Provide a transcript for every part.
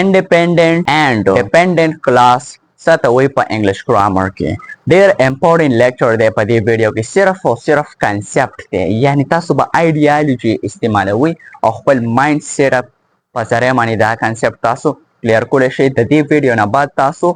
independent and dependent class ستوي په انګلیش ګرامر کې ډېر امپورټنت لیکچر دی په دې ویډیو کې صرف او صرف کنسپټ دی یعنی تاسو به آیډیالوژي استعمالوي او خپل مایند سیټ اپ په ذریعه باندې دا کنسپټ تاسو کلیر کولی شئ د دې ویډیو نه بعد تاسو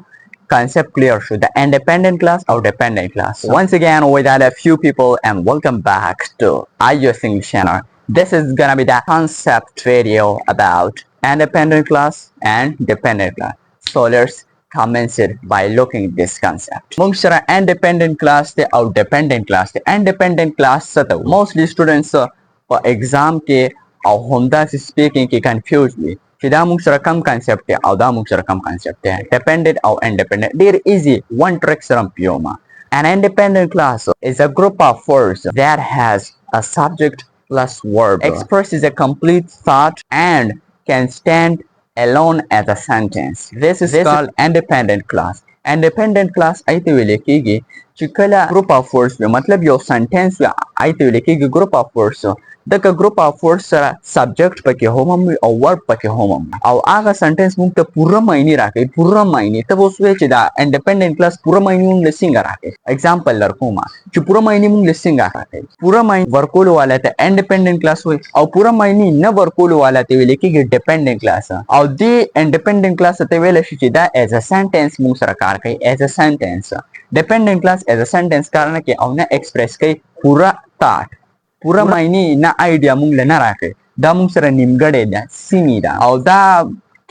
concept clear should the independent class or dependent class. Once again without a few people and welcome back to iOS English channel. This is gonna be the concept video about independent class and dependent class. So let's commence it by looking at this concept. Most independent class or dependent class. The independent class mostly students for exam ke or humda speaking ke confuse me. چې دا موږ سره کم کنسپټ دی او دا موږ سره کم کنسپټ دی ډیپندنت او انډیپندنت ډیر ایزي one trick سره پیوما an independent class is a group of words that has a subject plus verb expresses a complete thought and can stand alone as a sentence. This is called independent class. Independent class ایته ویل کېږي چې کله group of words وي مطلب یو sentence وي ایته ویل کېږي group of words دغه group of words سره subject پکې هم او verb پکې هم او هغه sentence موږ ته پوره معنی راکوي پوره معنی ته اوس وایي چې دا independent class پوره معنی موږ له څنګه راکوي example درکوم چې پوره معنی موږ له څنګه راکوي پوره معنی ورکول والا ته independent class وایي او پوره معنی نه ورکول والا ته ویل کېږي dependent class او دې independent class ته ویل شي چې دا as a sentence موږ سره کار کوي as a sentence dependent class as a sentence کار نه کوي او نه express کوي پوره thought پوره معنی نه آیډیا مونږ له نه راکوي دا مونږ سره نیمګړې ده سیمې ده او دا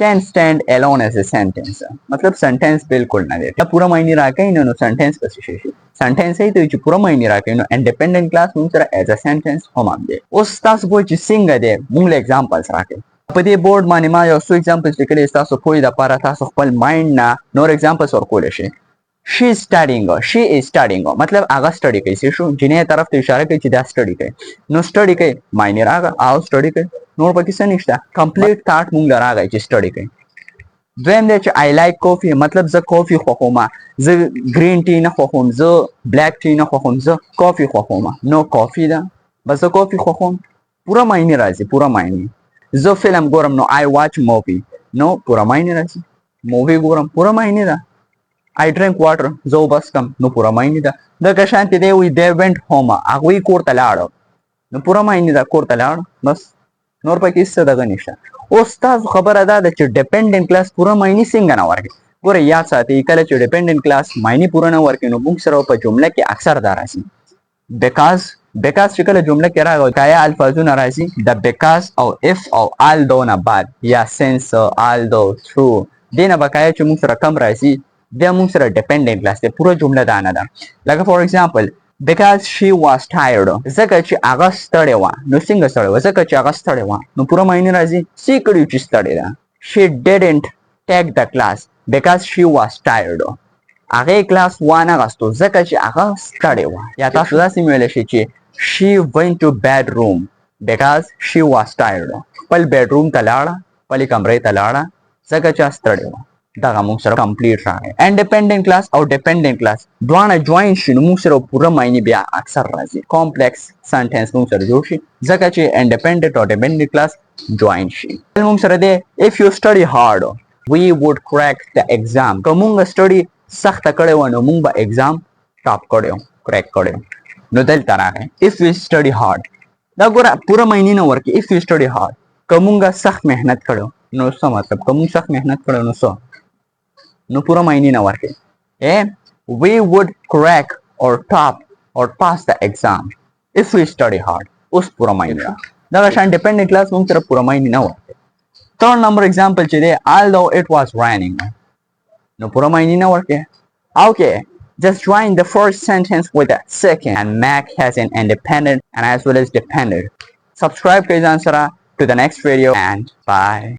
can stand alone as a sentence مطلب سنټنس بالکل نه دی دا پوره معنی راکوي نو سنټنس پسې شي سنټنس یې ته چې پوره معنی راکوي نو انډیپندنت کلاس مونږ سره as a sentence هم دی اوس تاسو به چې څنګه دی مونږ له اگزامپلز راکوي په دې بورډ باندې ما یو څو اگزامپلز لیکلي تاسو پوهې دپاره تاسو خپل مایند نه نور اگزامپلز ورکولی شئ she is studying مطلب هغه سټډي کوي څه شو جنې طرف ته اشاره کوي چې دا سټډي کوي نو سټډي کوي معنی راغی او سټډي کوي نور پکې څه نشته کمپلیټ thought مونږ راغی چې سټډي کوي دویم دی چې I like coffee مطلب زه کافي خوښوم زه ګرین ټي نه خوښوم زه بلیک ټي نه خوښوم زه کافي خوښوم نو کافي ده بس زه کافي خوښوم پوره معنی راځي پوره معنی زه فلم ګورم نو I watch movie نو پوره معنی راځي مووي ګورم پوره معنی ده I drink water زه وبس کم نو پوره معنی ده دغه شانتې دی وي they went home هغوی کور ته لاړه نو پوره معنی ده کور ته لاړه بس نور پکې هېڅ دغه نشته اوس تاسو خبره دا ده چې ډیپنډنټ کلاس پوره معنی څنګه نه ورکوي ګوره یاد ساتئ کله چې ډیپنډنټ کلاس معنی پوره نه ورکوي نو موږ سره په جمله کې اکثر دا راځي because چې کله جمله کې راغی کایا الفاظونه راځي د because او if او although نه بعد یا since although through دې نه بقایا چې موږ سره کم راځي بیا موږ سره ډیپنډنټ کلاس دی پوره جمله دا نه ده لکه فور ایگزامپل because she was tired ځکه چې هغه ستړې وه نو څنګه ستړې وه ځکه چې هغه ستړې وه نو پوره معنی راځي څه کړي چې ستړې ده she didn't take the class because she was tired هغې کلاس وانه اخیستو ځکه چې هغه ستړې وه یا تاسو داسې ویلی شئ چې she went to bedroom because she was tired خپل بیډروم ته لاړه خپلې کمرې ته لاړه ځکه چې ستړې وه دغه موږ سره کمپلیټ راغی انډیپندنت کلاس او ډیپندنت کلاس دواړه جوین شي نو موږ سره پوره معنی بیا اکثر راځي کمپلیکس سنټنس موږ سره جوړ شي ځکه چې انډیپندنت او ډیپندنت کلاس جوین شي موږ سره دی if you study hard we would crack the exam که موږ سټډي سخته کړې وه نو موږ به ایگزام ټاپ کړی و کریک کړی و نو دلته راغی if we study hard دا ګوره پوره معنی نه ورکوي if we study hard که موږ سخت محنت کړو نو څه مطلب که موږ سخت محنت کړو نو څه نو پوره معنی نه ورکوي we would crack or top or pass the exam if we study hard اوس پوره معنی ده دغه شان ډیپنډنټ کلاس موږ سره پوره معنی نه ورکوي third number example چې دی although it was raining نو پوره معنی نه ورکوي okay just join the first sentence with the second and Mac has an independent and as well as dependent subscribe کړئ ځان سره to the next video and bye